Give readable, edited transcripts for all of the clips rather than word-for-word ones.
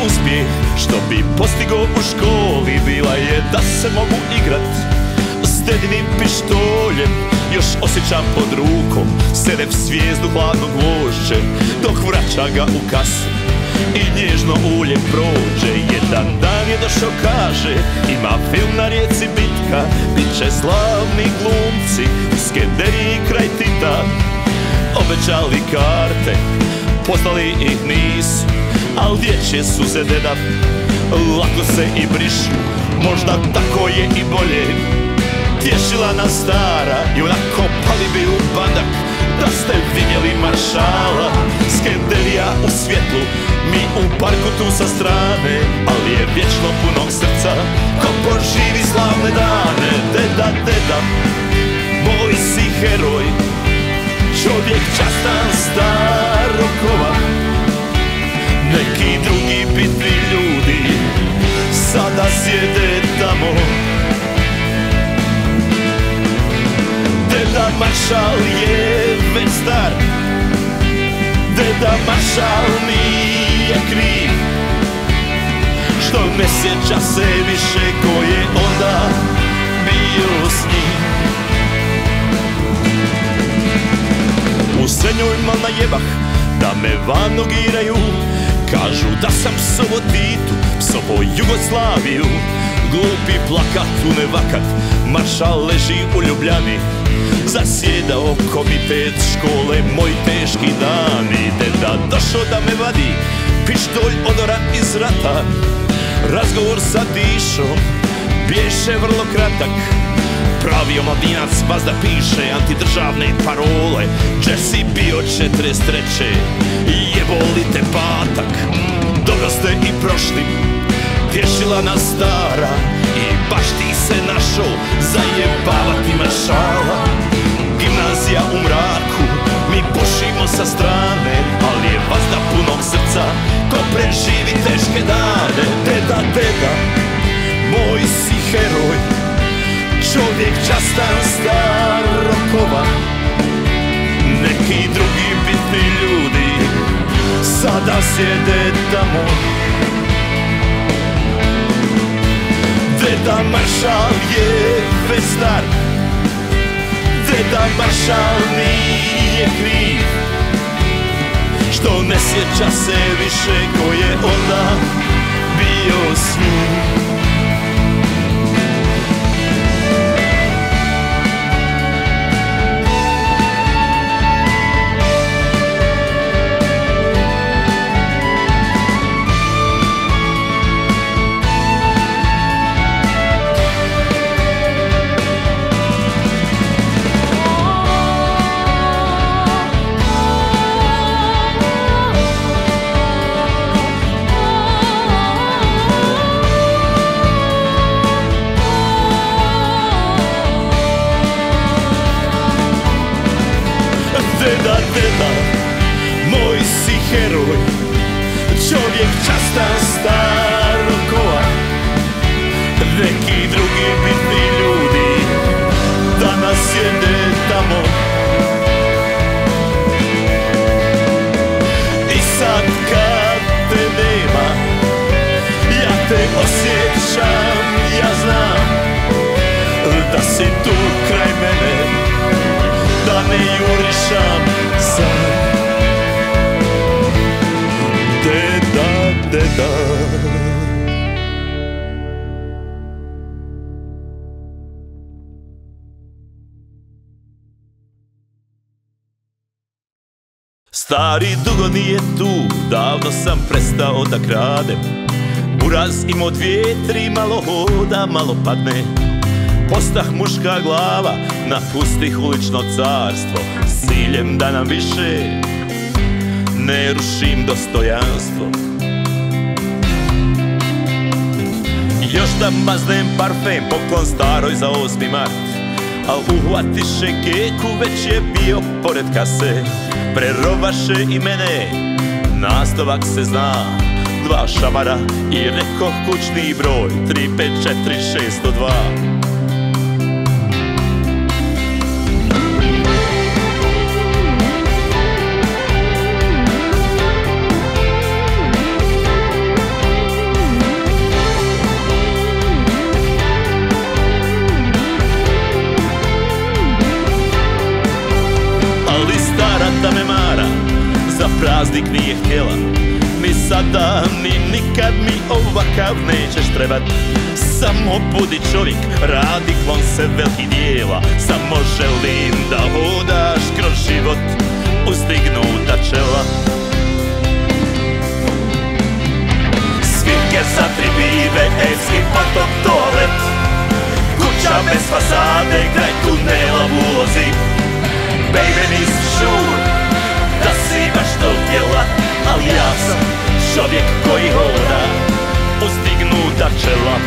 uspjeh što bi postigao u školi bila je da se mogu igrat s dedinim pištoljem. Još osjećam pod rukom sedev zvijezdu hladnog gvožđe dok vraća ga u kasu i nježno ulje prođe. Jedan dan je došao, kaže, ima film na rijeci bitka, bit će slavni glumci u Skenderiji kraj Tita. Obećali karte, poslali ih nisu, al dječje suze deda lako se i brišu. Možda tako je i bolje, tješila nas stara i onako pali bi u badak da ste vidjeli maršala. Skenderija u svjetlu, mi u parku tu sa strane, ali je vječno punog srca ko poživi slavne dane. Deda, deda, moj si heroj, čovjek častan, star rokova. Neki drugi bitni ljudi sada sjede tamo. Deda maršal je već star, deda maršal nije kriv što ne sjeća se više ko je onda bio s njim. U srednjoj mal najebah da me van nogiraju, kažu da sam psovo Titu, psovo Jugoslaviju. Glupi plakat u nevakat, maršal leži u Ljubljani, zasjedao komitet škole, moji teški dani. Deda došao da me vadi pištolj odora iz rata, razgovor sa Dišom biješe vrlo kratak. Pravi omladinac vazda piše antidržavne parole, Jesse bio 43. Jeboli te patak. Dobro ste i prošli, tješila nas stara, i baš ti se našo zajebavati maršala. Gimnazija u mraku, mi pušimo sa strane, ali je vazda punog srca ko preživi teške dane. Deda, deda, moj si heroj, čovjek častan, star rokova. Neki drugi bitni ljudi sada sjede tamo. Deda maršal je već star, deda maršal nije kriv što ne sjeća se više ko je onda bio s njim. Deda, deda, moj si heroj, čovjek častan, star rokova. Neki drugi bitni ljudi danas sjede tamo. I sad kad te nema, ja te osjećam, ja znam da si tu kraj mene, da ne jurišam sam. Deda, deda. Stari dugo nije tu, davno sam prestao da kradem. Buraz imao 2-3, malo hoda, malo padne. Postah muška glava, napustih ulično carstvo, s ciljem da nam više ne rušim dostojanstvo. Još da maznem parfem, poklon staroj za 8. mart, al uhvatiše keku, već je bio pored kase. Prerovaše i mene, nastavak se zna, 2 šamara i rekoh kućni broj 354-602. razlik nije htjela. Ni sada, ni nikad mi ovakav nećeš trebat. Samo budi čovjek, radi klon se velikih dijela. Samo želim da hodaš kroz život uzdignuta čela. Svirke za tri pive, evski potok, toalet, kuća bez fasade, kraj tunela u ulozi. Baby, nisi sure da si baš to htjela, ali ja sam čovjek koji hoda uzdignuta čela.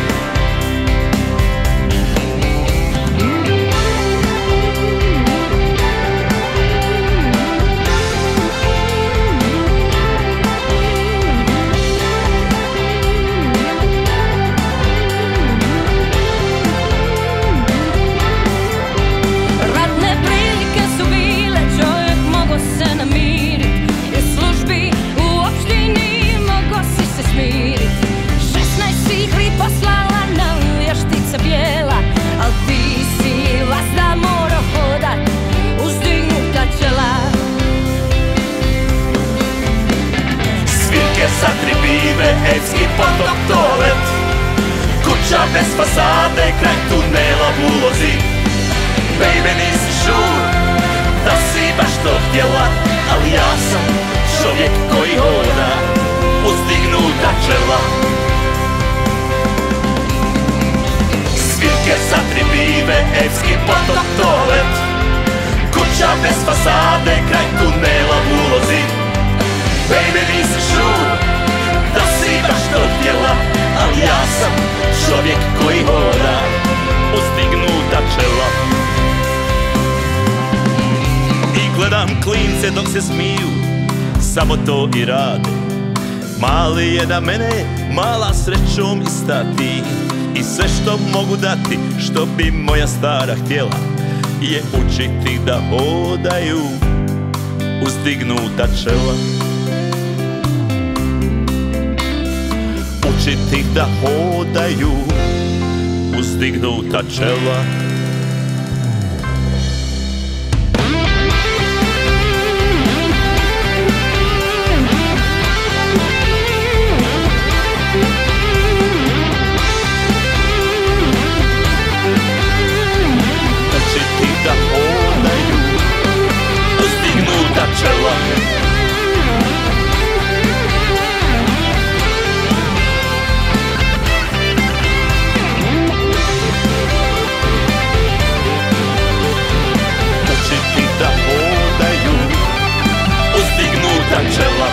Za tri pive, evski potok, toalet, kuća bez fasade, kraj tunela u ulozi. Baby, nisi sure da si baš to htjela, ali ja sam čovjek koji hoda uzdignuta čela. Svirke za tri pive, evski potok, toalet, kuća bez fasade, kraj tunela u ulozi. Baby, nisi sure da si baš to htjela, ali ja sam čovjek koji hoda uzdignuta čela. I gledam klince dok se smiju, samo to i rade. Mali je da mene mala srećom istati, i sve što mogu dati, što bi moja stara htjela, je učiti da hodaju uzdignuta čela. Učiti da hodaju uzdignuta čela. Učiti da hodaju uzdignuta čela. Čela. Učiti da hodaju uzdignuta čela.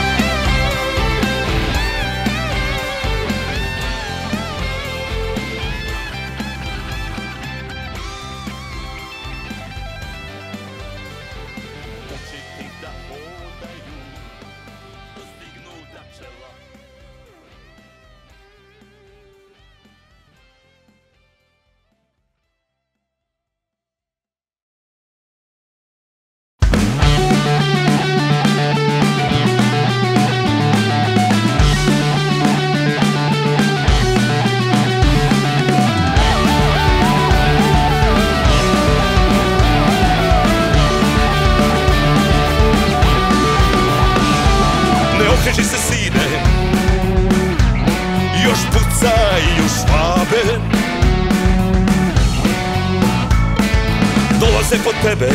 Okreći se sine, još pucaju švabe, dolaze po tebe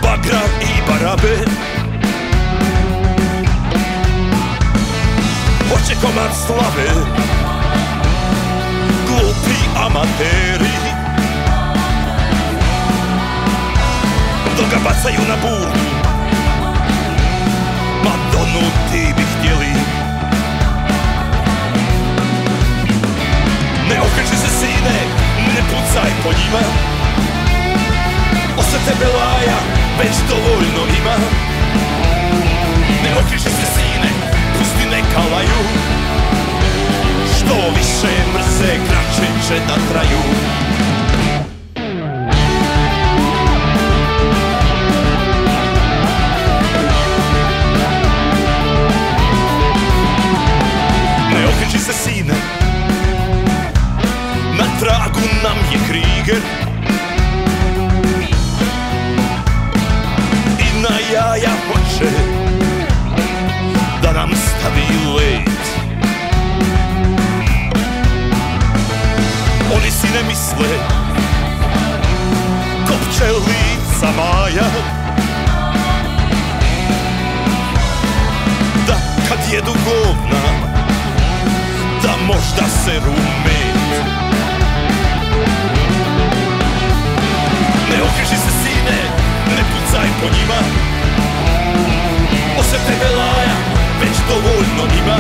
bagra i barabe. Hoće komad slave, glupi amateri, dok ga bacaju na burgu, Madonu ti bi htjeli. Ne okreći se sine, ne pucaj po njima, osa tebe laja već dovoljno ima. Ne okreći se sine, pusti neka laju, što više mrze kraće će da traju. Se sine, na tragu nam je Krieger i na jaja hoće moja, da kad jedu govna, da možda se rumet. Ne okreži se sine, ne pucaj po njima, osim tebe laja, već dovoljno ima.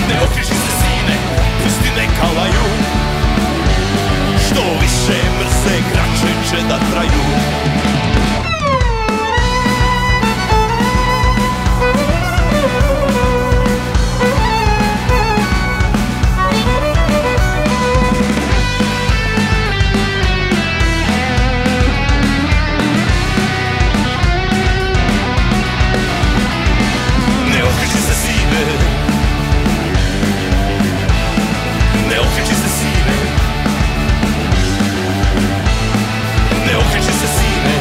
Ne okreži se sine, pusti neka laju, što više mrze kraće će da traju. Ne okreži se sine, ne okreži se sine, ne okreći se sine,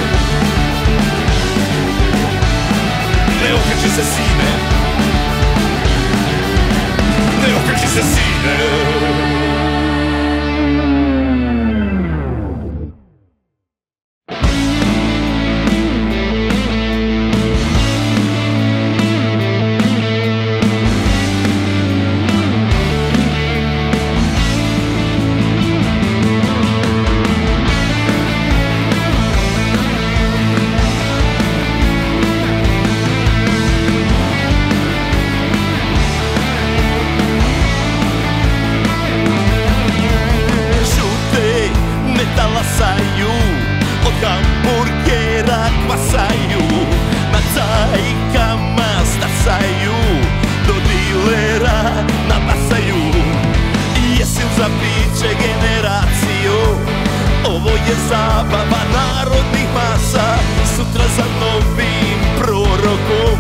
ne okreći se sine, ne okreći se sine. Od hamburgera kvasaju, na cajkama stasaju, do dilera nabasaju. Jesi za piće generaciju, ovo je zabava narodnih masa. Sutra za novim prorokom,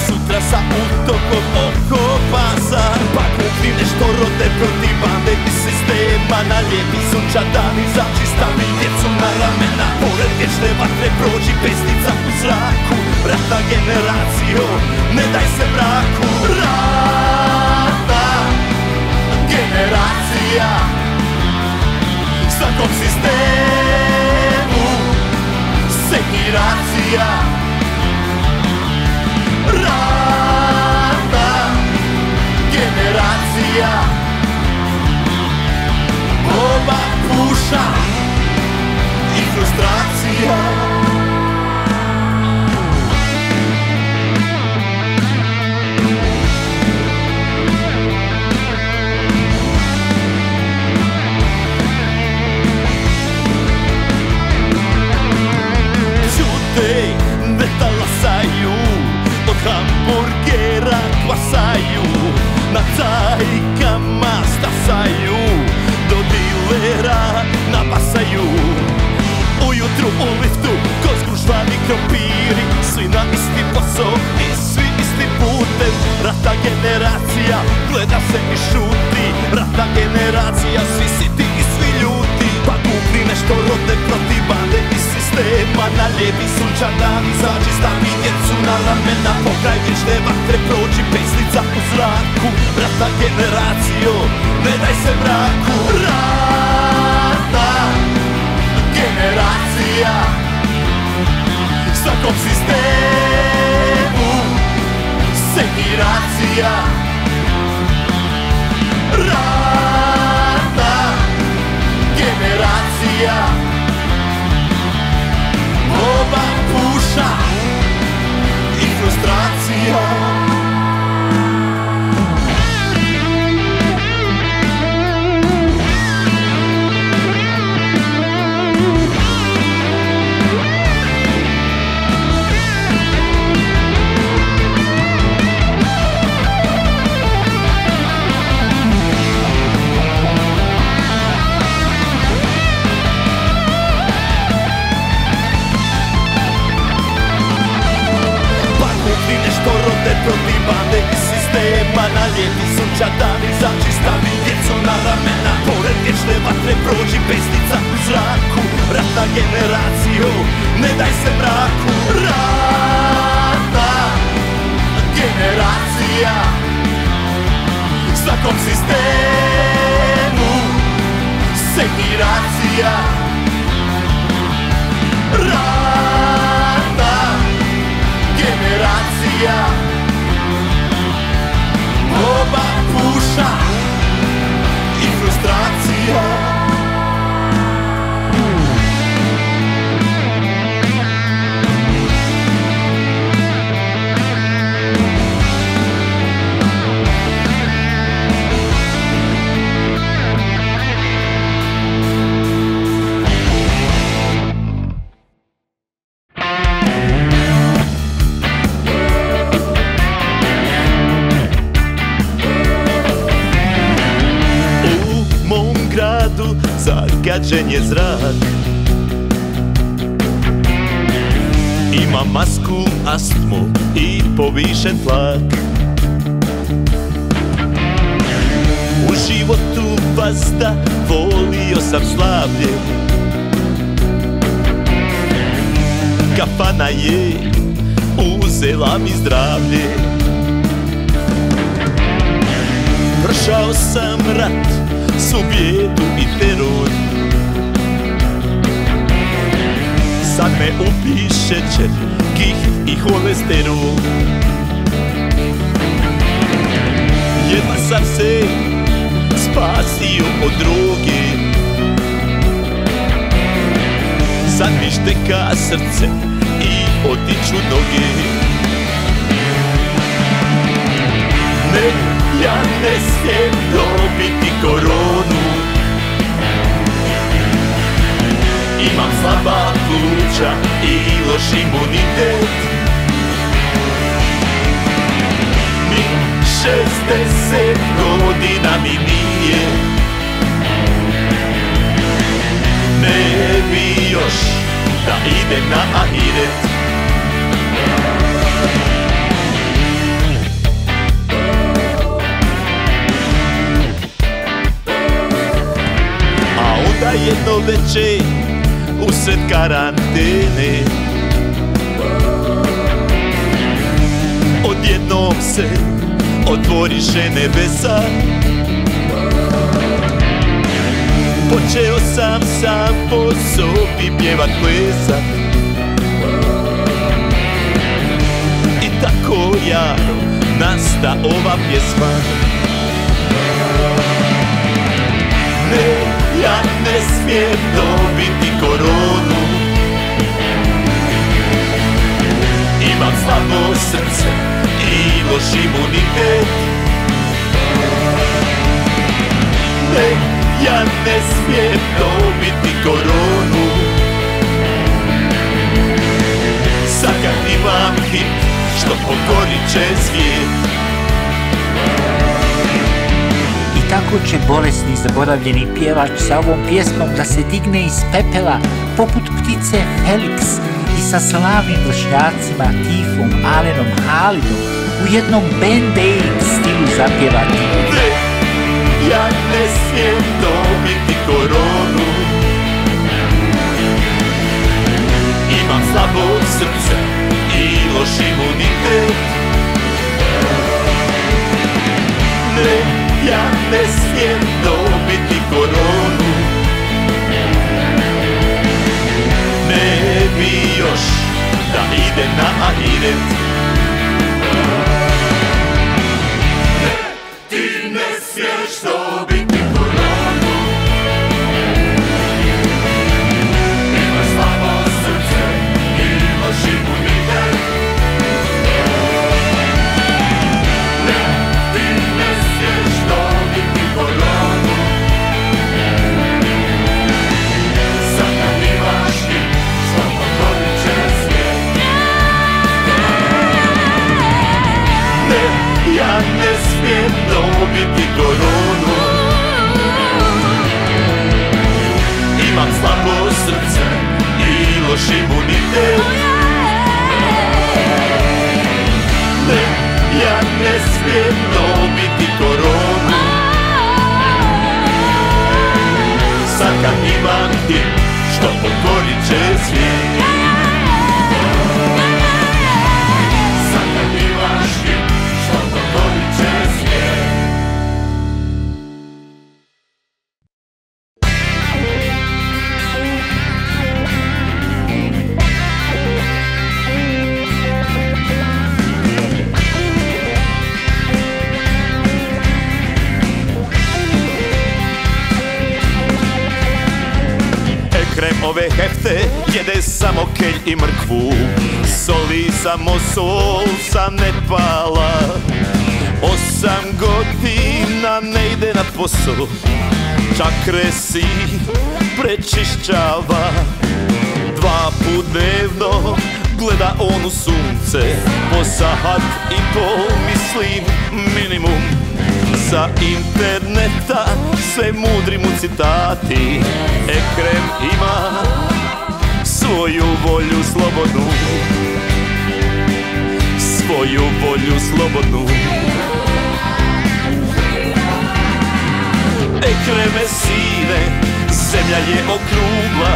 sutra sa utokom oko pasa. Pa kupi nešto rode protiv bande i sistema, na lijepi sunčadan izaći, stavi djecu na ramena. Pored vječne vatre prođi pesnica u zraku. Rata generacijo, ne daj se mraku. Rata generacija, svakom sistemu sekiracija. Rata generacija, oba puša i frustracija. Čute, ne talasaju, od hamburgera kvasaju, na cajkama stasaju, do dilera nabasaju. Ujutru u liftu, ko zgužvani krompiri, svi na isti posao i svi istim putem. Rata generacija, gleda se i šuti, rata generacija, svi siti i svi ljuti. Pa kupi nešto rode protiv bande i sistema, na lijepi sunčan dan izađi, stavi djecu na ramena. Pokraj vječne vatre prođi pesnica u zraku. Rata generacijo, ne daj se mraku. Rata generacija, svakom sistemu sekiracija. Rata generacija, oba puša i frustracija. Protiv bande i sistema, na lijepi sunčan dan izađi, stavi djecu na ramena. Pored vječne vatre prođi pesnica u zraku. Rata generacijo, ne daj se mraku. Rata generacija, svakom sistemu sekiracija. Rata zagađen je zrak. Ima masku, astmu i povišen tlak. U životu vazda volio sam slavlje. Kafana je uzela mi zdravlje. Prošao sam rat, svu bijedu i teror. Sad me ubije šećer, giht i holesterol. Jedva sam se spasio od droge. Sad mi šteka srce i otiču noge. Ne, ja ne smijem dobiti koronu. Imam slaba pluća i loš imunitet. Ni 60 godina mi nije. Ne bi još da idem na ahiret. A onda jedno večer usred karantene odjednom se otvoriše nebesa. Počeo sam sam po sobi pjevat, plesat. I tako jaro nasta ova pjesma. Ne, ja ne smijem dobiti koronu. Imam slabo srce i loš imunitet. Ne, ja ne smijem dobiti koronu. Sad kad imam hit što pokorit će svijet. I tako će bolesni zaboravljeni pjevač sa ovom pjesmom da se digne iz pepela poput ptice Felix i sa slavnim vršnjacima Tifom, Alenom, Halidom u jednom Band-Aid stilu zapjevati. Ne, ja ne smijem dobiti koronu. Imam slabo srce i loš imunitet. Ne, ja ne smijem dobiti koronu. Ne bi još da idem na ahiret. Ne, ti ne smiješ dobiti koronu. Imaš slabo srce i loš imunitet. Ne, ti ne smiješ dobiti koronu. Sad kad imaš hit što pokorit će svijet. Ne, ja ne smijem dobiti koronu. Imam slabo srce i loš imunitet. Ne, ja ne smijem dobiti koronu. Sad kad imam hit što pokorit će svijet. Sad kad imaš hit što pokorit će svijet. Ekrem ove hefte jede samo kelj i mrkvu. Soli samo sol sa Nepala. 8 godina ne ide na posao. Čakre si prečišćava. 2 put dnevno gleda on u sunce. Po 1,5 sat mislim minimum. sa interneta sve mudri mu citati. Ekrem ima svoju volju slobodnu, svoju volju slobodnu. Ekreme sine, zemlja je okrugla.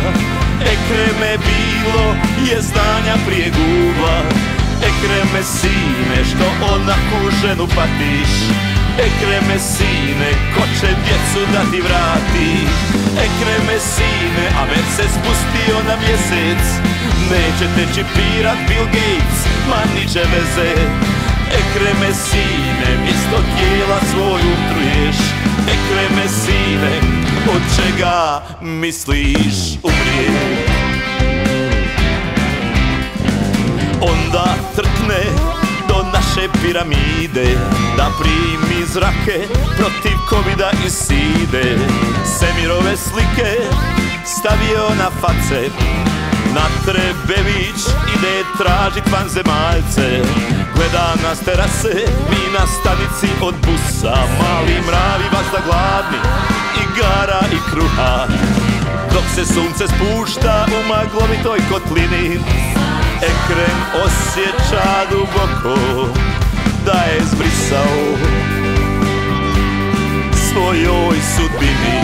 Ekreme bilo je znanja prije Google-a. Ekreme sine, što onaku ženu patiš. Ekreme sine, ko će djecu da ti vrati. Ekreme sine, a već se spustio na mjesec. Neće te čipirat Bill Gates, ma niče veze. Ekreme sine, mjesto tijela svoju truješ. Ekreme sine, od čega misliš umrijet? Onda trkne do naše piramide da primi zrake protiv covida i side. Semirove slike stavio na face, na Trebević ide tražit vanzemaljce. Gleda nas terase, mi na stanici od busa. Mali mravi vazda gladni, igara i kruha. Dok se sunce spušta u maglovitoj kotlini, Ekrem osjeća duboko da je zbrisao svojoj sudbini.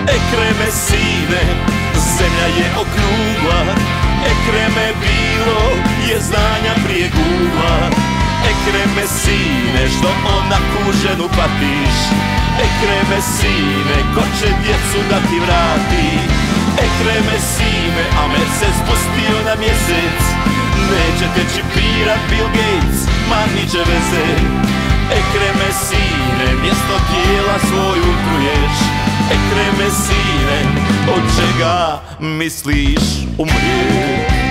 Ekreme sine, zemlja je okrugla. Ekreme bilo je znanja prije Google-a. Ekreme sine, što onaku ženu patiš. Ekreme sine, ko će djecu da ti vrati. Ekreme sine, a već se spustio na mjesec. Neće te čipirat Bill Gates, ma niče veze. Ekreme sine, mjesto tijela svoju truješ. Ekreme sine, od čega misliš umrijet?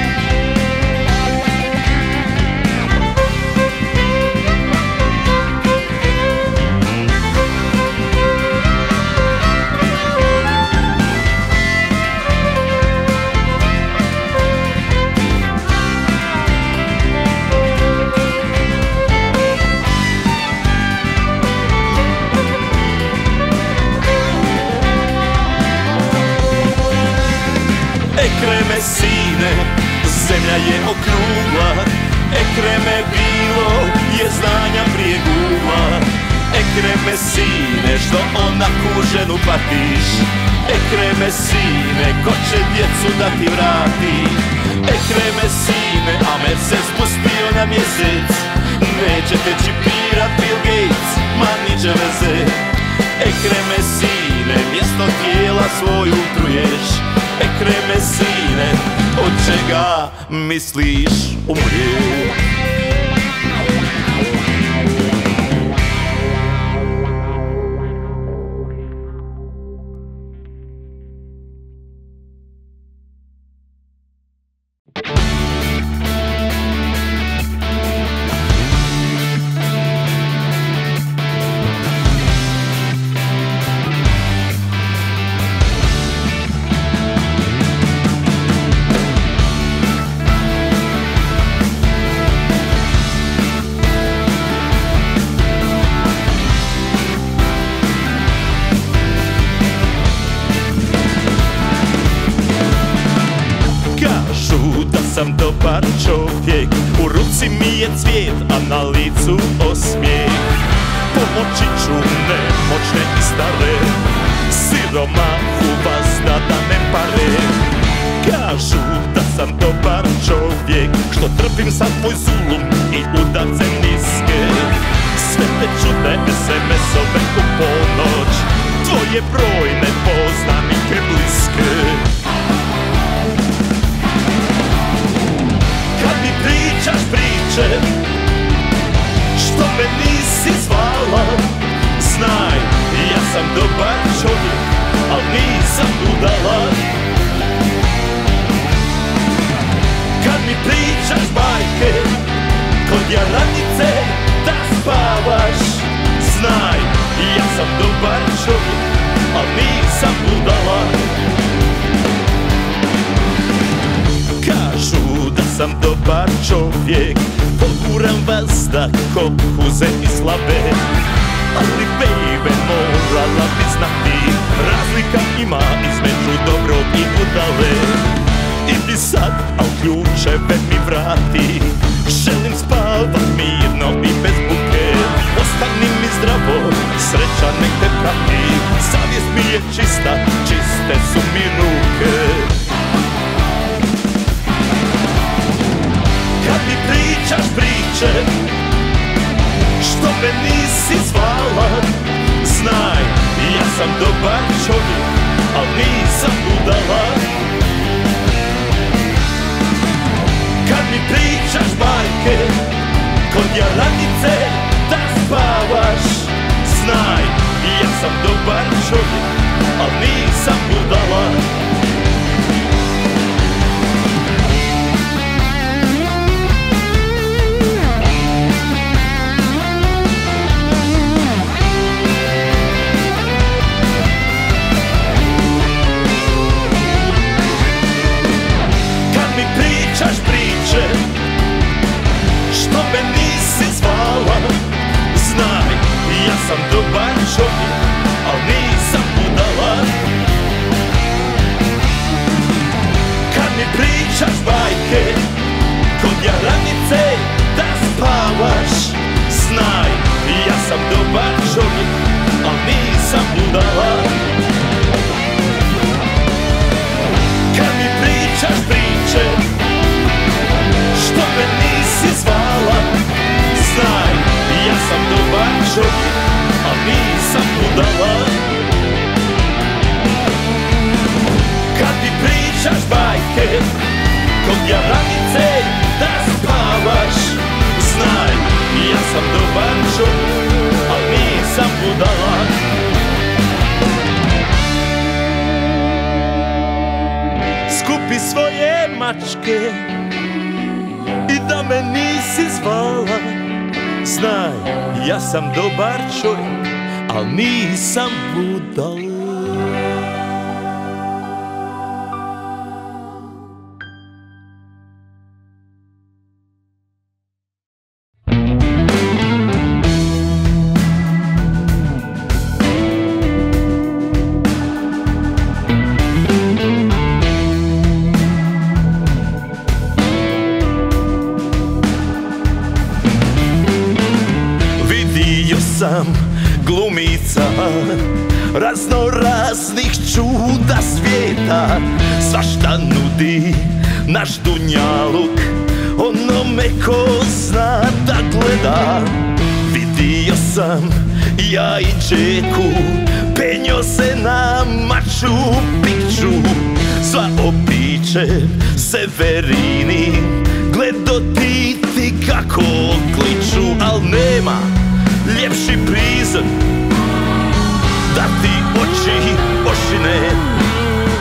Ekreme sine, zemlja je okrugla. Ekreme bilo je znanja prije Google-a. Ekreme sine, što onaku ženu patiš. Ekreme sine, ko će djecu da ti vrati. Ekreme sine, a već se spustio na mjesec. Neće te čipirat Bill Gates, ma niče veze. Ekreme sine, mjesto tijela svoju truješ. Ekreme sine, od čega misliš umrijet? Sam dobar čovjek, u ruci mi je cvijet, a na licu osmijeh. Pomoći ću nemoćne i stare, siromahu vas dadane pare. Kažu da sam dobar čovjek, što trpim sad tvoj zulum i udarce niske. Sve te čudne SMS-ove u ponoć, tvoje brojne poznanike bliske. Kad mi pričaš priče, što me nisi zvala, znaj, ja sam dobar čovjek, al nisam budala. Kad mi pričaš bajke, kod jaranice da spavaš, znaj, ja sam dobar čovjek, al nisam budala. Kažu da sam dobar čovjek, poguram razda kokuze i slabe. Ali baby, morala bi znati, razlika ima između dobrog i budale. Idi sad, al ključeve mi vrati, želim spavat mirno i bez buke. Ostani mi zdravo, sreća nek te prati, savjest mi je čista, čiste su mi ruke. Kad mi pričaš priče, što me nisi zvala, znaj, ja sam dobar čovjek, al nisam budala. Kad mi pričaš bajke, kod jaranice da spavaš, znaj, ja sam dobar čovjek, al nisam budala. Pričaš priče, što me nisi zvala, znaj, ja sam dobar čovjek, al nisam budala. Kad mi pričaš bajke, kod jaranice da spavaš, znaj, ja sam dobar čovjek, al nisam budala. Kad mi pričaš priče, što me nisi zvala, znaj, ja sam dobar čovjek, al nisam budala. Kad mi pričaš bajke, kod jaranice da spavaš, znaj, ja sam dobar čovjek, al nisam budala. Skupi svoje mačke i da me nisi zvala, znaj, ja sam dobar čovjek, al nisam budala. Sam glumica razno raznih čuda svijeta, svašta nudi naš dunjaluk onome ko zna da gleda. Vidio sam ja i Džeku, penjo se na Maču Pikču, sva običe Severini, gledo Titi kako kliču, al nema ljepši prizor da ti oči ošine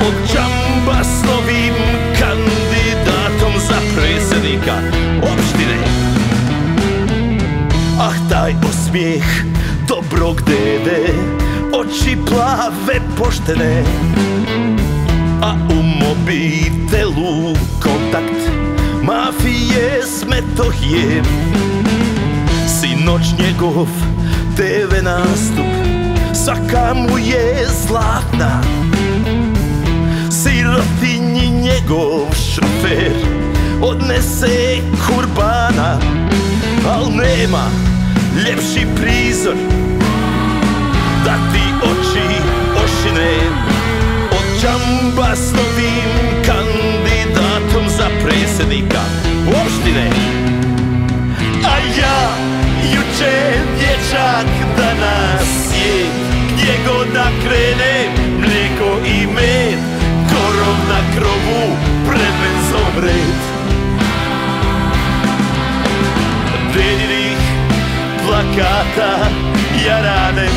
od džamba s novim kandidatom za predsjednika opštine. Ah, taj osmijeh dobrog dede, oči plave poštene, a u mobitelu kontakt mafije s Metohije. Sinoć njegov TV nastup, svaka mu je zlatna, sirotinji njegov šofer odnese kurbana, al nema ljepši prizor da ti oči ošine od džamba s novim kandidatom za predsjednika opštine. A ja juče dječak, danas je gdje god da krene, mlijeko i med, korov na krovu, pred menzom red. Dedinih plakata ja rade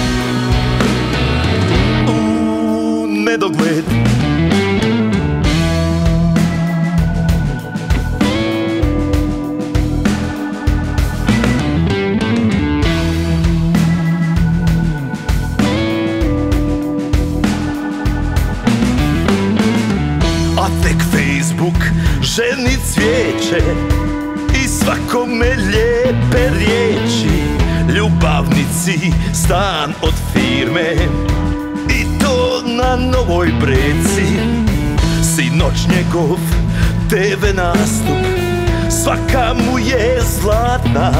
u nedogled. ženi cvijeće i i svakome lijepe riječi. Ljubavnici stan od firme i to na Novoj Breci. Sinoć njegov TV nastup, svaka mu je zlatna.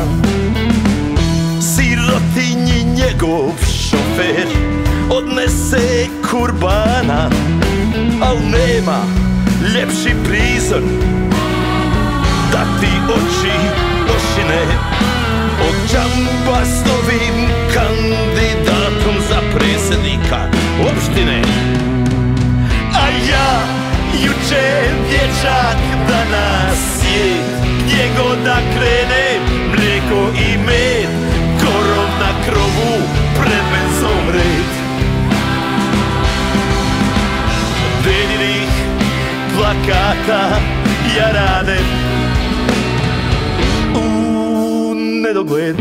Sirotinji njegov šofer odnese kurbana, al nema ljepši prizor da ti oči ošine od džamba s novim kandidatom za predsjednika opštine. A ja juče dječak, danas je gdje god da krene, mlijeko i med, korov na krovu, pred benzom red. Delinih plakata ja radim u nedogled.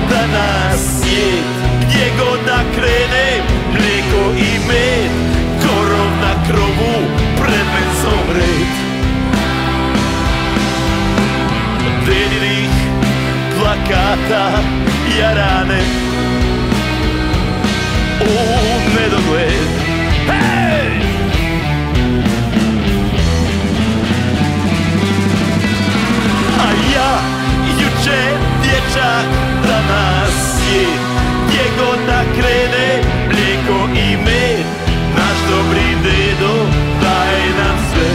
Danas je gdje god da krene, mlijeko i med, korov na krovu, pred benzom red. Delinih plakata ja radim u nedogled. Hej! A ja juče dječak, danas je gdje god da krene, mlijeko i med, naš dobri dedo daje nam sve.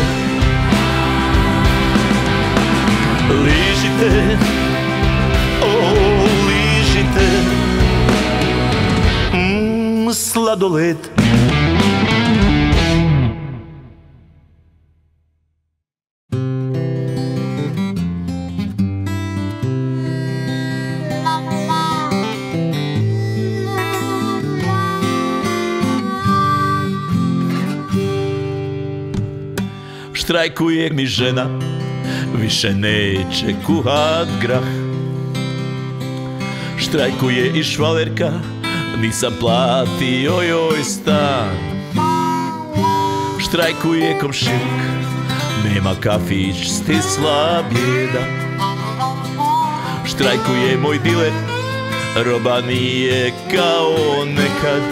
Ližite, o ližite, sladoled. Štrajkuje mi žena, više neće kuhat grah. Štrajkuje i švalerka, nisam platio joj stan. Štrajkuje komšiluk, nema kafić, stisla bijeda. Štrajkuje moj diler, roba nije kao nekad.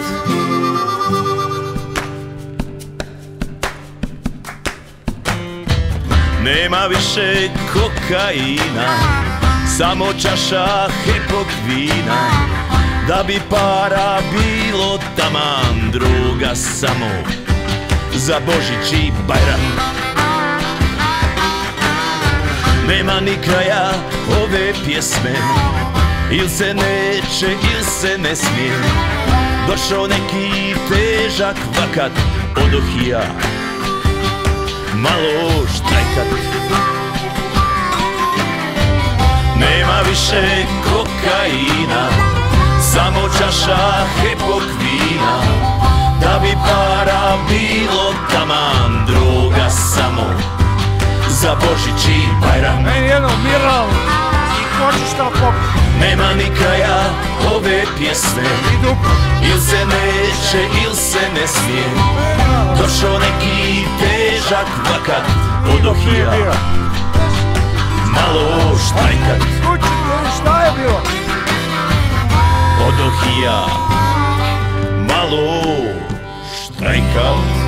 Nema više kokaina, samo čaša hepog vina. Da bi para bilo taman, druga samo za Božić i Bajram. Nema ni kraja ove pjesme, il se neće, il se ne smije. Došao neki težak vakat, odoh ja malo štrajkat. Nema više kokaina, samo čaša hepog vina. Da bi para bilo taman, druga samo za Božić i Bajram. Meni jedno miral i kočišta popit. Nema ni kraja ove pjesme, il se neće, il se ne smije. Došao neki težak vakat, odoh ja malo štrajkat. Šta je bilo? Odoh ja malo štrajkat.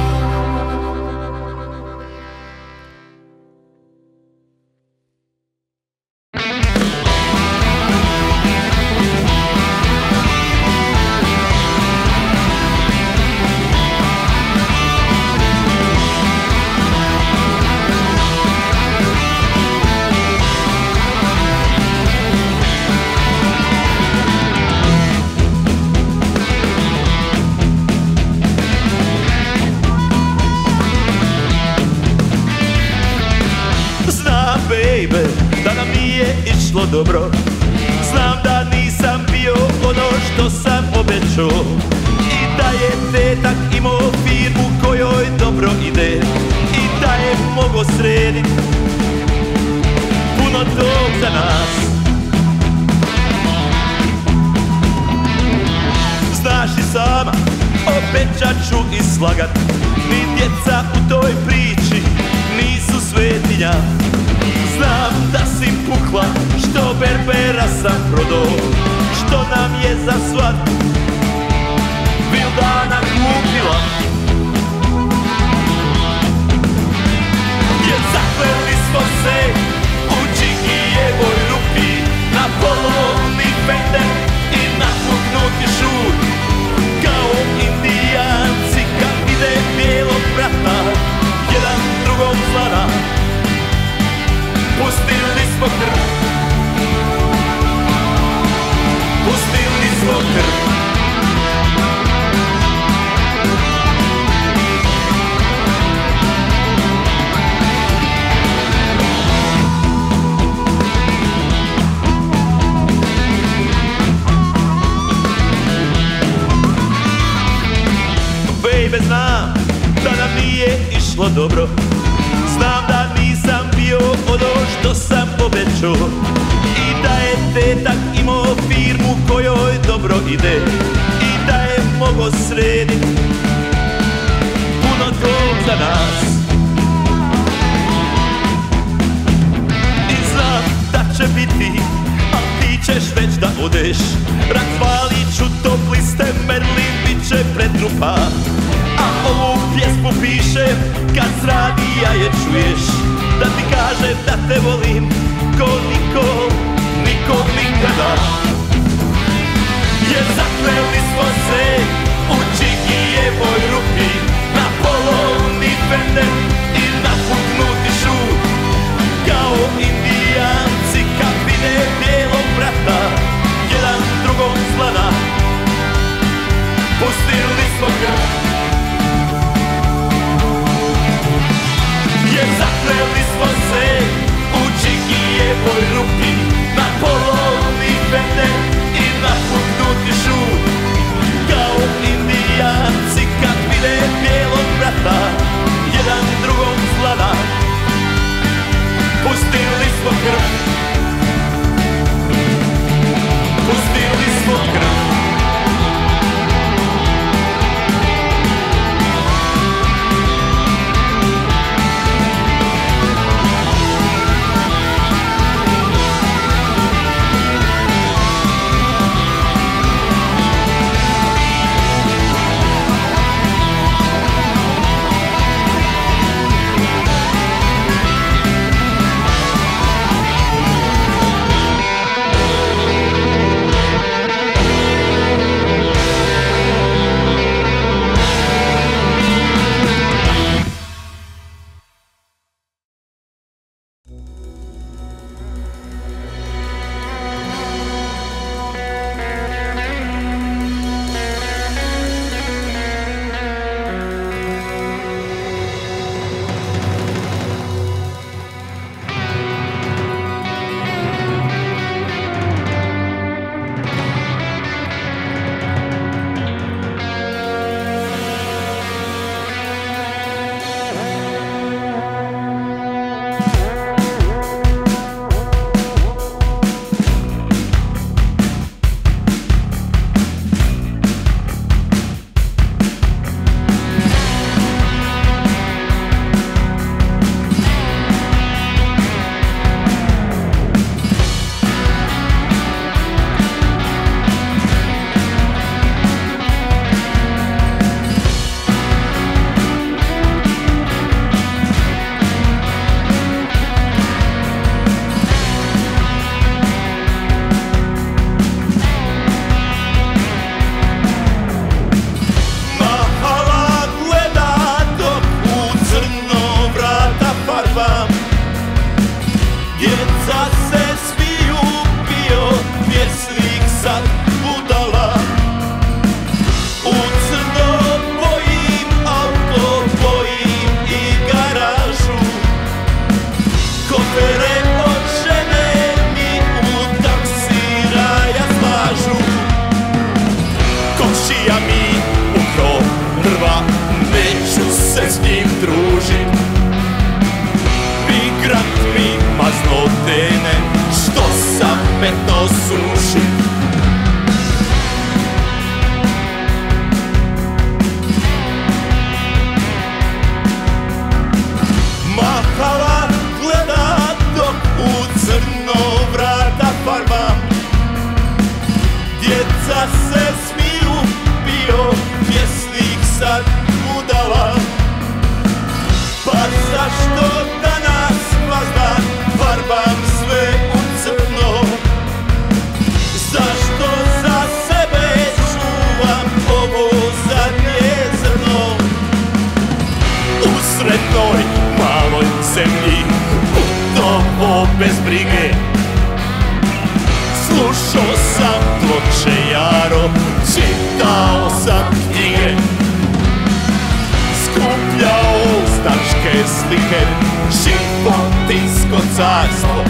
išlo dobro. Znam da nisam bio ono što sam obećao i da je tetak imao firmu kojoj dobro ide i da je mogo sredit puno tog za nas. Znaš i sama, obećat ću i slagat, ni djeca u toj priči nisu svetinja. Znam da si pukla što berbera sam prodao, što nam je za svadbu Vildana kupila. Jer zakleli smo se u Čikijevoj rupi, na polovni fender i napuknuti šut, kao indijanci kad vide bijelog brata, jedan drugom zlana. Pustili smo krv, pustili smo krv. Baby, znam da nam nije išlo dobro, znam da nisam bio ono što sam obećao i da je tetak imao firmu kojoj dobro ide i da je mogo sredit puno tog za nas. I znam da će biti, a ti ćeš već da odeš, razvalit ću top liste, Merlin bit će pretrupa, a ovu pjesmu pišem kad s radija je čuješ, da ti kažem da te volim ko niko, nikog nikada. Jer zakleli smo se u Čikijevoj rupi, na polovni fender i napuknuti šut, kao indijanci kad vide bijelog brata, jedan drugom zlana. Pustili smo krv, jer zakleli smo se u Čikijevoj rupi, na polovni fender i napuknuti šut, kao indijanci kad vide sad budala? Pa zašto danas vazdan farbam sve u crno? Zašto za sebe čuvam ovo zadnje zrno? U sretnoj maloj zemlji, putovo bez brige, slušao sam ploče jaro, čitao sam knjige, skupljao ustaške slike, životinsko carstvo.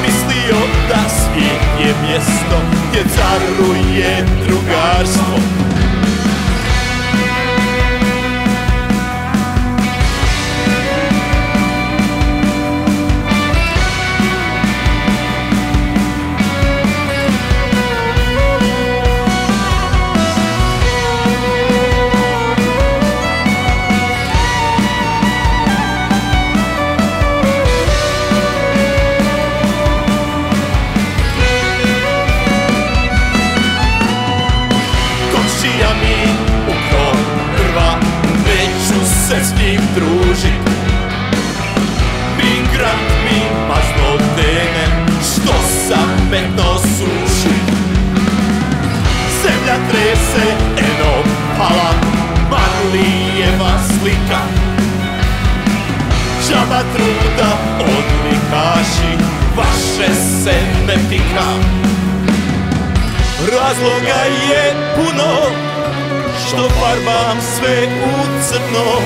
Mislio da svijet je mjesto gdje caruje drugarstvo. Se s njim družit, migrant mi mazno tene, što sam metno suši. Zemlja trese, eno pala, Marlijeva slika. Džaba truda, odlikaši, vaše se ne pika. Razloga je puno, što farbam sve u crno.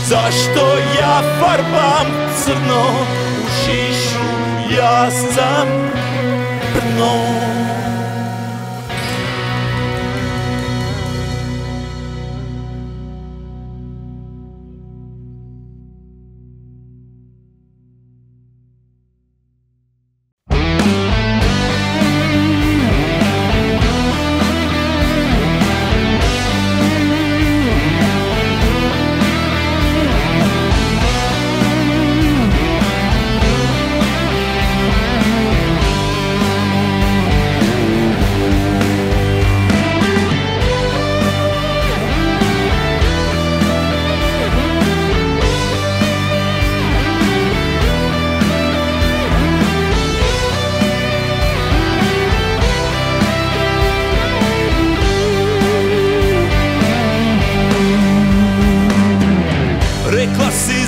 Zašto ja farbam crno? U šišu ja sam brno.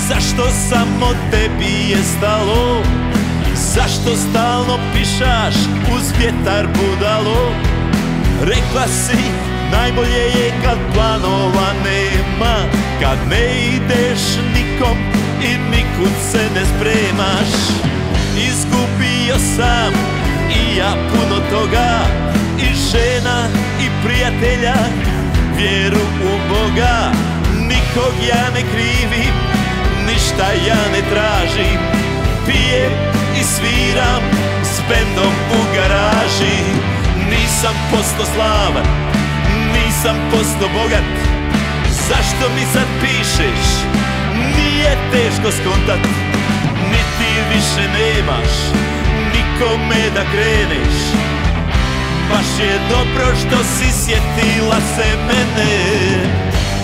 Zašto samo tebi je stalo? Zašto stalno pišaš uz vjetar budalo? Rekla si, najbolje je kad planova nema, kad ne ideš nikom i nikud se ne spremaš. Izgubio sam i ja puno toga, i žena i prijatelja, vjeru u Boga. Nikog ja ne krivim, ništa ja ne tražim, pijem i sviram s bendom u garaži. Nisam posto slavan, nisam posto bogat, zašto mi sad pišeš? Nije teško skontat, niti više nemaš nikome da kreneš. Baš je dobro što si sjetila se mene.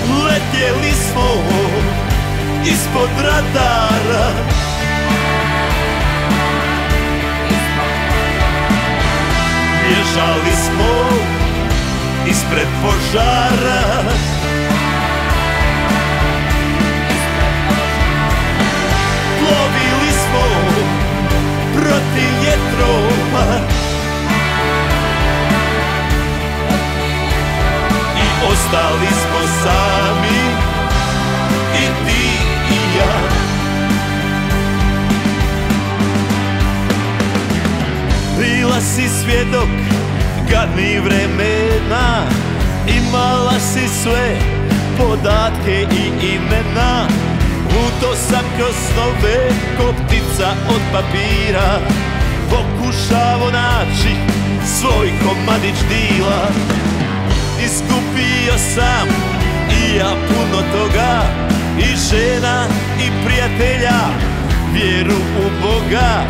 Letjeli smo ispod radara, bježali smo ispred požara. Plovili smo protiv vjetrova i ostali smo sami, i ti i ja. Bila si svjedok gadnih vremena, imala si sve podatke i imena. Luto sam kroz snove ko ptica od papira, pokušavo naći svoj komadić dila. Iskupio sam i ja puno toga, i žena i prijatelja, vjeru u Boga.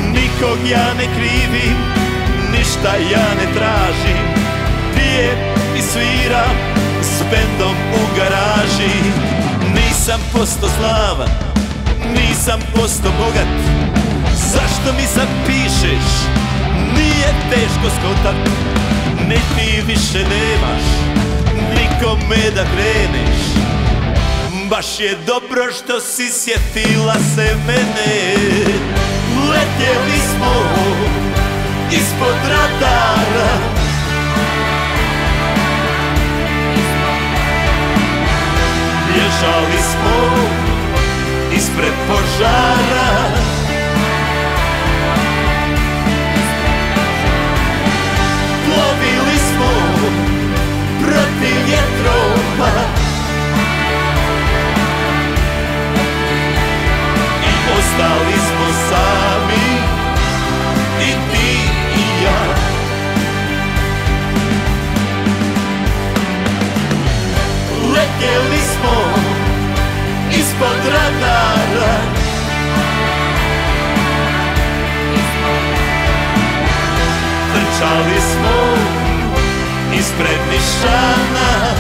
Nikog ja ne krivim, ništa ja ne tražim, pijem i sviram s bendom u garaži. Nisam posto slavan, nisam posto bogat, zašto mi sad pišeš, nije teško skotat. Ni ti više nemaš nikome da kreneš, baš je dobro što si sjetila se mene. Letjeli smo ispod radara, bježali smo ispred požara, plovili smo protiv vjetrova i ostali smo sami, i ti i ja. Letjeli smo ispod radara, trčali smo ispred nišana,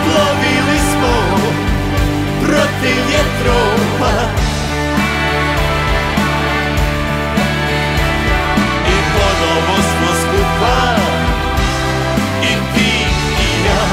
plovili smo protiv vjetrova i ponovo smo skupa, i ti i ja.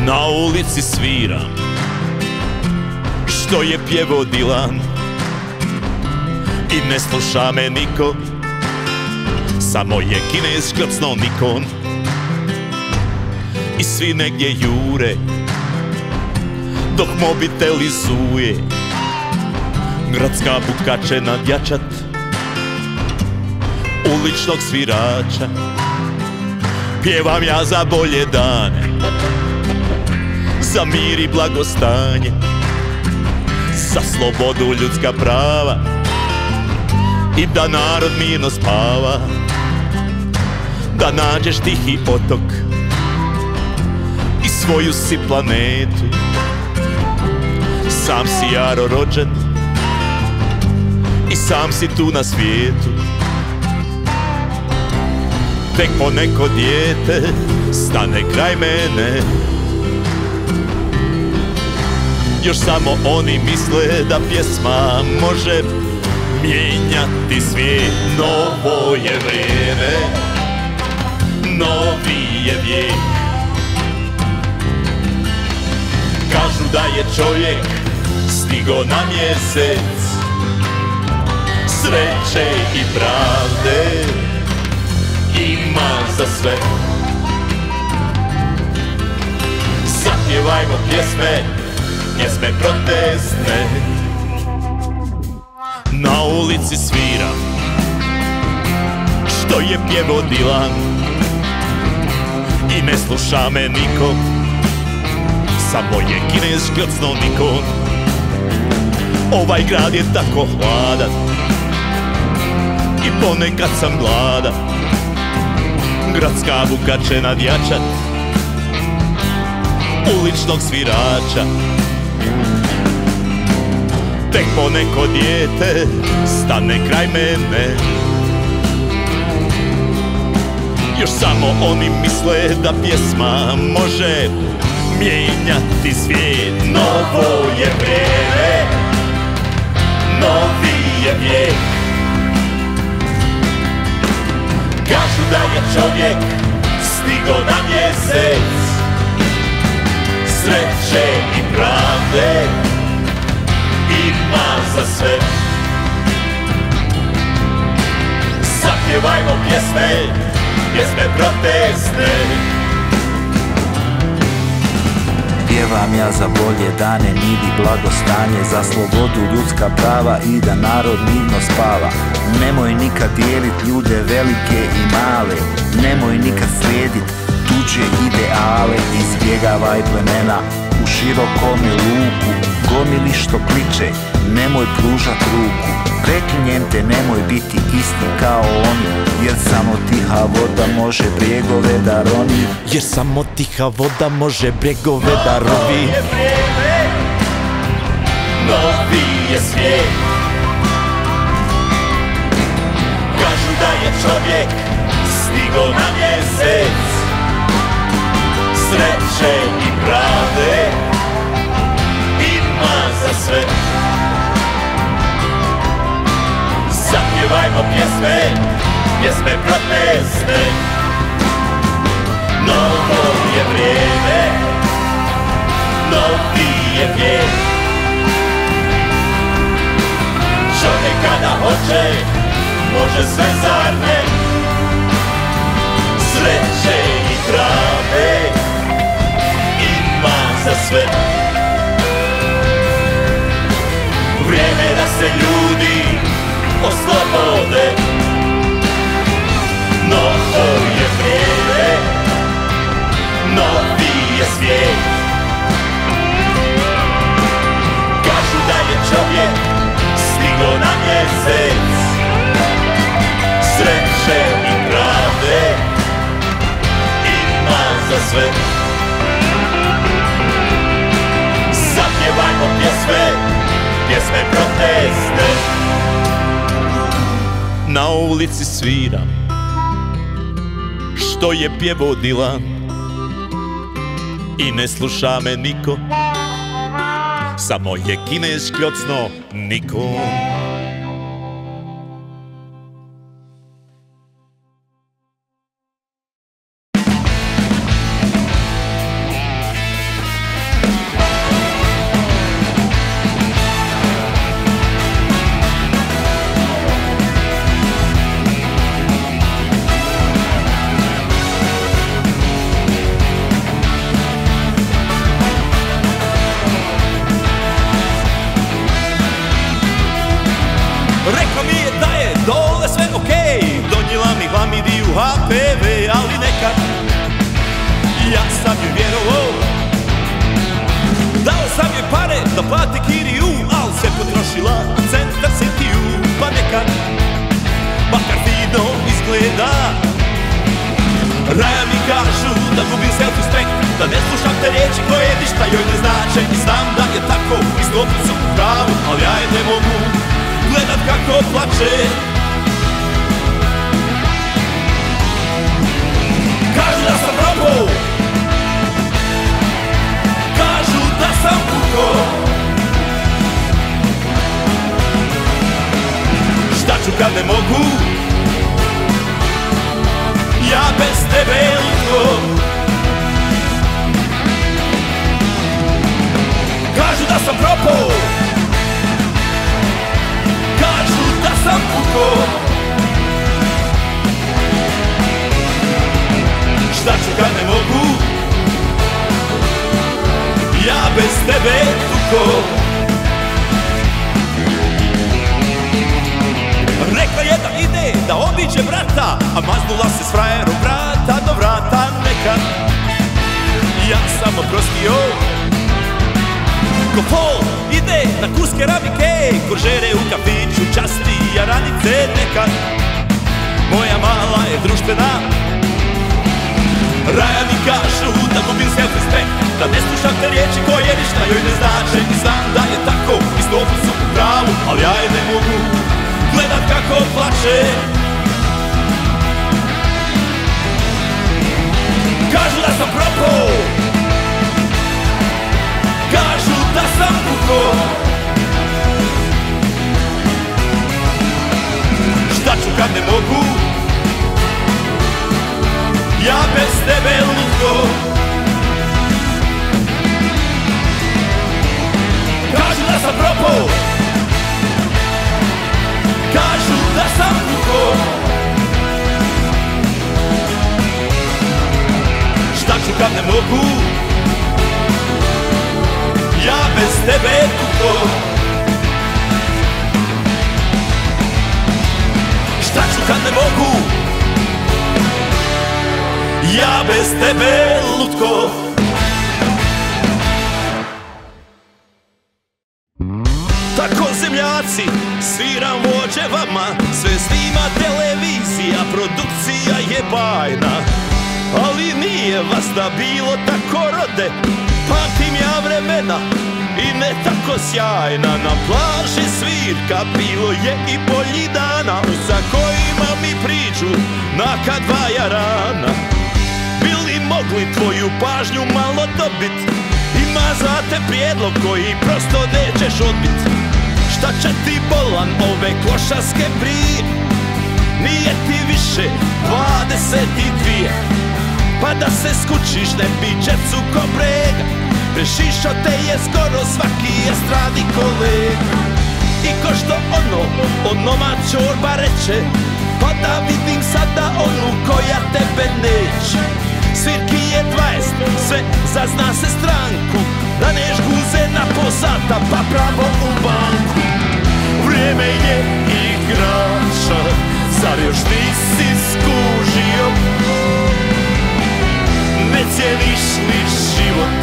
Na ulici sviram što je pjevo Dilan i ne sluša me niko, samo je Kinez klocno Nikon i svi negdje jure dok mobiteli zuje. Gradska buka će nadjačat uličnog svirača, pjevam ja za bolje dane, za mir i blagostanje, za slobodu, ljudska prava i da narod mirno spava, da nađeš tihi otok i svoju si planetu. Sam si jaro rođen i sam si tu na svijetu, tek po neko dijete stane kraj mene. Još samo oni misle da pjesma može mijenjati svijet. Novo je vrijeme, novi je vijek. Kažu da je čovjek stigo na mjesec, sreće i pravde ima za sve. Zapjevajmo pjesme, pjesme protestne. Na ulici sviram što je pjevo Dilan i ne sluša me niko, samo je Kinez klocno Nikon. Ovaj grad je tako hladan i ponekad sam gladan. Gradska buka će nadjačat uličnog svirača, tek poneko dijete stane kraj mene. Još samo oni misle da pjesma može mijenjati svijet. Novo je vrijeme, novi je vijek. Kažu da je čovjek stigo na mjesec, sreće i pravde ima za sve. Zapjevajmo pjesme, pjesme protestne. Pjevam ja za bolje dane, mir i blagostanje, za slobodu, ljudska prava i da narod mirno spava. Nemoj nikad dijelit ljude velike i male, nemoj nikad slijedit tuđe ideale. Izbjegavaj plemena u širokome luku, gomili što kliče, nemoj pružat ruku. Preklinjem te, nemoj biti isti kao oni, jer samo tiha voda može brijegove da roni. Jer samo tiha voda može brijegove da rovi. Novo je vrijeme, novi je svijet. Kažu da je čovjek stigo na mjesec, sreće i pravde ima za sve. Zapjevajmo pjesme, pjesme protestne. Novo je vrijeme, novi je vijek. Čovjek kada hoće, može sve, zar ne? Sreće i pravde ima za sve. Vrijeme da se ljudi oslobode. Novo je vrijeme, novi je svijet. Kažu da je čovjek stigo na mjesec, sreće i pravde ima za sve. Zapjevajmo pjesme, pjesme protestne. Na ulici svira što je pjevo Dilan i ne sluša me niko, samo je Kinez kljocno niko. Rekla mi je da je dole sve okej, donijela mi hlamidiju HPV, ali nekad ja sam joj vjerovao. Dao sam joj pare da plati kiriju, al se potrošila u Centar Cityu. Pa nekad makar fino izgleda. Raja mi kažu da gubim self-respect, da ne slušam te riječi koje ništa joj ne znače. I znam da je tako i stopit su u pravu, ali ja je ne mogu gledat kako plače. Kažu da sam propao, kažu da sam puko. Šta ću kad ne mogu, ja bez tebe lutko. Kažu da sam propao, kažu da sam puko. Šta ću kad ne mogu, ja bez tebe tuko. Rekla je da ide da obiđe brata, a maznula se s frajerom vrata do vrata nekad. Ja sam oprostio. Ko fol ide na kurs keramike, ko žere u kafiću časti jaranice nekad. Moja mala je društvena. Raja mi kažu da gubim self-respect, da ne slušam te riječi koje ništa joj ne znače. I znam da je tako i stopit su u pravu, ali ja je ne mogu gledat kako plače. Kažu da sam propao, kažu da sam puko. Šta ću kad ne mogu, ja bez tebe lutko. Kažu da sam propao, kažu da sam puko. Šta ću kad ne mogu, tebe kuko. Šta ću kad ne mogu, ja bez tebe lutko. Tako zemljaci, sviram vođe vama, sve snima televizija, produkcija je bajna. Ali nije vas da bilo tako rode, pamtim ja vremena i ne tako sjajna. Na plaži svirka bilo je i bolji dana, sa kojima mi priđu naka dva jarana. Bili mogli tvoju pažnju malo dobit, ima za te prijedlog koji prosto nećeš odbit. Šta će ti bolan ove klošarske brije, nije ti više 22, pa da se skučiš ne bi džecu ko brega, prešišo te je skoro svaki estradni kolega. I ko što onoma čorba reče, pa da vidim sada onu koja tebe neće. Svirki je 20, sve zazna se stranku, da neš guze na pol sata pa pravo u banku. Vrijeme je igrača, zar još nisi skužio? Ne cijeniš li život,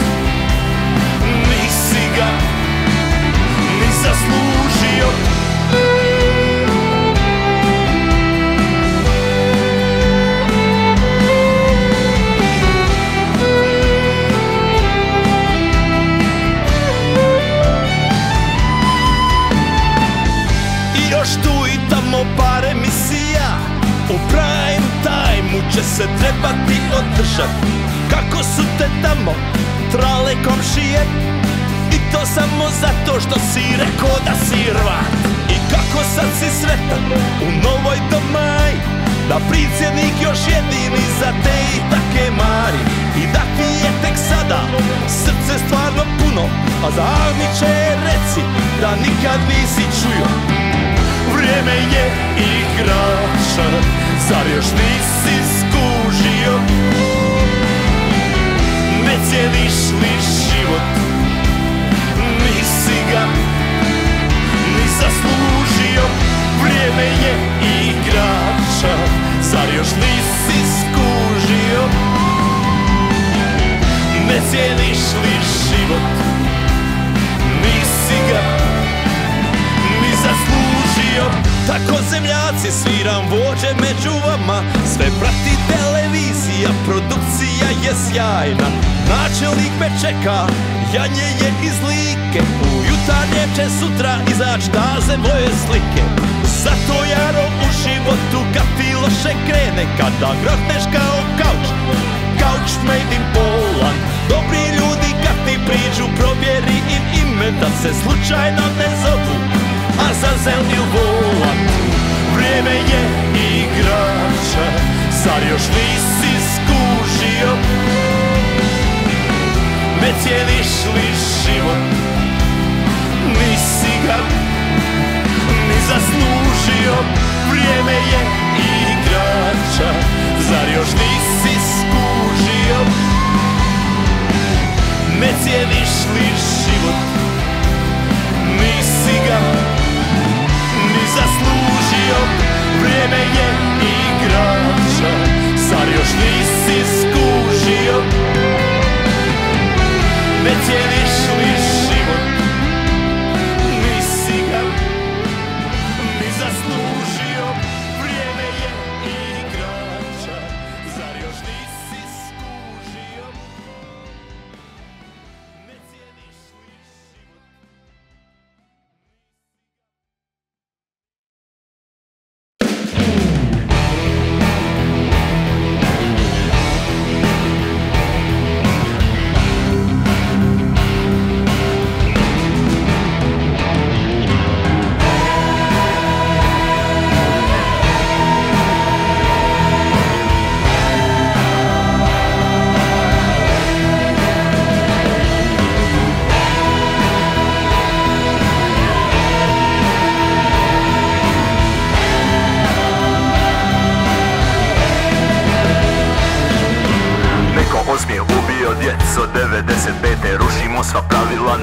nisi ga ni zaslužio. Još tu i tamo par emisija, u prime time-u će se trebati održat. Kako su te tamo trale komšije, i to samo zato što si rekao da si Hrvat. I kako sad si sretan u novoj domaji, da predsjednik još jedini za te i take mari. I da ti je tek sada srce stvarno puno, a za Ahmiće reci da nikad nisi čuo. Vrijeme je igrača, zar još nisi skužio? Ne cijeniš li život, nisi ga ni zaslužio. Vrijeme je igrača, zar još nisi skužio? Ne cijeniš li život, nisi ga ni zaslužio. Tako zemljaci, sviram vođe među vama, sve prati televizija, produkcija je sjajna. Načelnik me čeka, janje je iz Like, u jutarnjem će sutra izać taze moje slike. Zato jaro u životu kad ti loše krene, kada grohneš kao kauč, kauč made in Poland. Dobri ljudi kad ti priđu, provjeri im ime, da se slučajno ne zovu Azazel ili Volant. Vrijeme je igrača, zar još nisi skužio? Ne cijeniš li život, nisi ga ni zaslužio. Vrijeme je igrača, zar još nisi skužio? Ne cijeniš li život, nisi ga ni zaslužio. Vrijeme je igrača, zar još nisi skužio? Ne cijeniš li život, nisi ga ni zaslužio. Vrijeme je igrača, zar još nisi skužio? Ne cijeniš li život.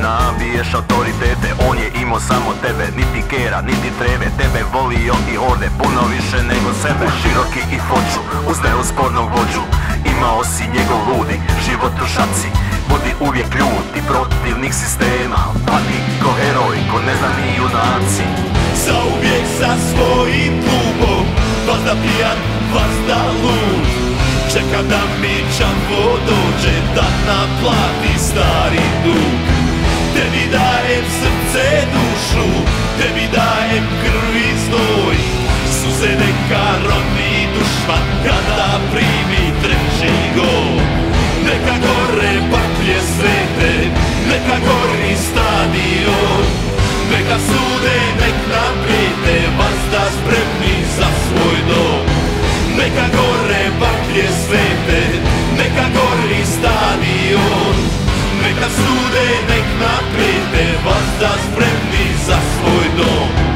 nabiješ autoritete. On je imao samo tebe, niti kera, niti treve. Tebe volio i orde, puno više nego sebe. Široki i foču, uz neospornog vođu. Imao si njegov ludi, život u šaci. Budi uvijek ljud i protivnik sistema. Pati ko heroj, ko neznani junaci. Zauvijek sa svojim klubom, vazda pijan, vazda lud. Čekam da mi čambo dođe, da naplati stari dug. Tebi dajem srce, dušu, tebi dajem krv i znoj. Suze neka roni dušman kada primi treći gol. Neka gore baklje svete, neka gori stadion. Neka sude, nek nam prijete, vazda spremni za svoj dom. Neka gore baklje svete, neka gori stadion. Neka sude, nek nam prijete, vazda spremni za svoj dom.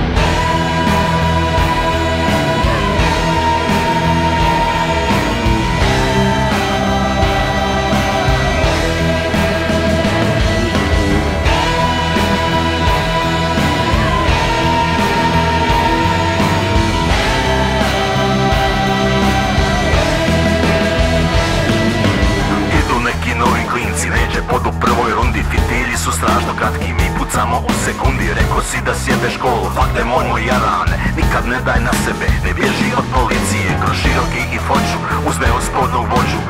Neće pod u prvoj rundi, fitilji su strašno kratki. Mi pucamo u sekundi, rekao si da sjebeš gol. Fak demon moj jarane, nikad ne daj na sebe. Ne bježi od policije, kroz široki i foču. Uz neospornog vođu,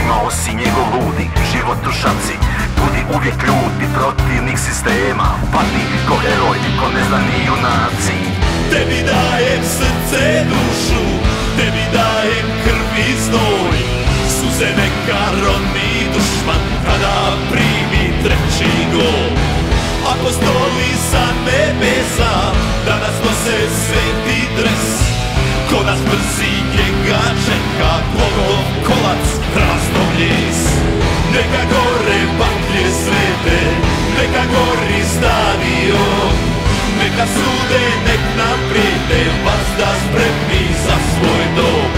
imao si njegov ludi, život u šaci. Budi uvijek ljud i protivnik sistema. Pati ko heroj, ko neznani junaci. Tebi dajem srce, dušu, tebi dajem krv i znoj. Suze neka roni dušman kada primi treći gol. Apostoli sa nebesa danas nose sveti dres. Ko nas mrzi njega čeka glogov kolac, razno vlijes. Neka gore baklje svete, neka gori stadion. Neka sude, nek nam prijete, vazda spremni za svoj dom.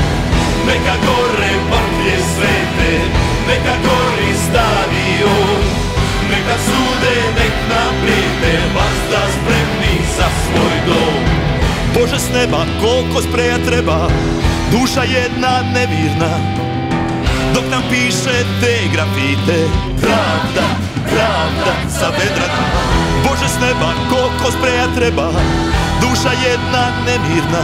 Neka gore baklje svete, neka gori stadion. Neka sude, nek nam prijete, vazda spremni za svoj dom. Bože s neba, koliko spreja treba, duša jedna nemirna. Dok nam piše te grafite, pravda, pravda sa Vedrana. Bože s neba, koliko spreja treba, duša jedna nemirna.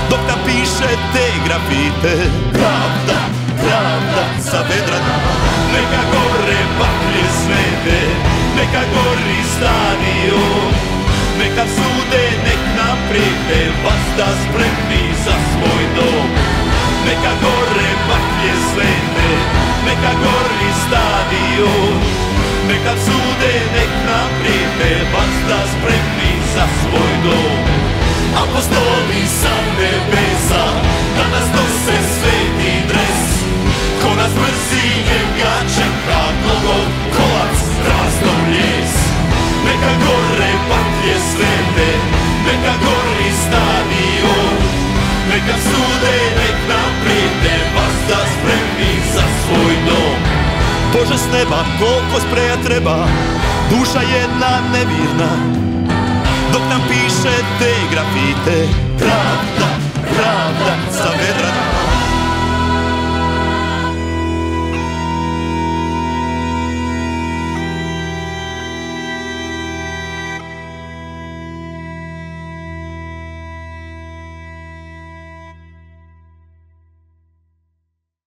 Dok nam piše te grafite, pravda, pravda sa Vedrana. Neka gore baklje svete, neka gori stadion. Neka sude, nek nam prijete, vazda spremni za svoj dom. Neka gore baklje svete, neka gori stadion. Neka sude, nek nam prijete, vazda spremni za svoj dom. Apostoli sa nebesa danas nose sveti dres. Ko nas mrzi njega čeka glogov kolac, razno vlijes. Neka gore baklje svete, neka gori stadion. Neka sude, nek nam prijete, vazda spremni za svoj dom. Bože s neba, koliko spreja treba, duša jedna nemirna. Dok nam piše te grafite, pravda, pravda